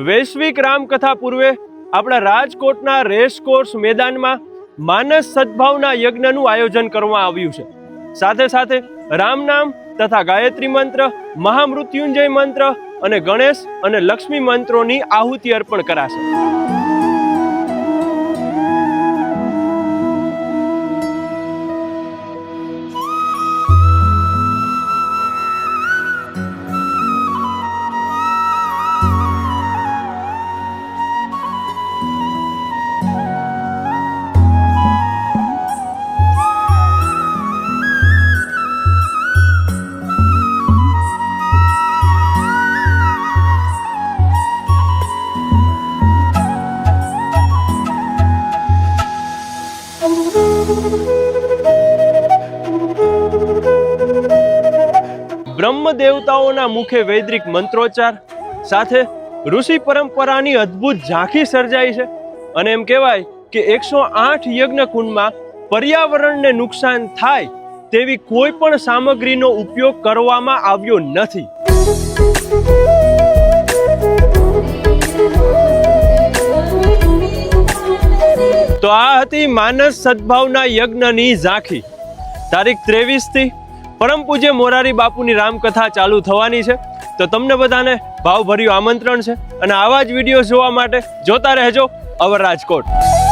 વૈશ્વિક રામકથા પૂર્વે આપણા રાજકોટના રેસકોર્સ મેદાનમાં માનસ સદભાવના યજ્ઞનું આયોજન કરવામાં આવ્યું છે. સાથે સાથે રામ નામ તથા ગાયત્રી મંત્ર, મહામૃત્યુંજય મંત્ર અને ગણેશ અને લક્ષ્મી મંત્રોની આહુતિ અર્પણ કરાશે. બ્રહ્મ દેવતાઓના મુખે વૈદિક મંત્રોચ્ચાર સાથે ઋષિ પરંપરાની અદ્ભુત ઝાંખી સર્જાઈ છે. અને એમ કહેવાય કે 108 યજ્ઞ કુંડમાં પર્યાવરણને નુકસાન થાય તેવી કોઈ પણ સામગ્રીનો ઉપયોગ કરવામાં આવ્યો નથી. તો આ હતી માનસ સદભાવના યજ્ઞની ઝાંખી. તારીખ 23 થી પરમ પૂજ્ય મોરારી બાપુની રામકથા ચાલુ થવાની છે. તો તમને બધાને ભાવભર્યું આમંત્રણ છે અને આવા જ વિડીયો જોવા માટે જોતા રહેજો અવર રાજકોટ.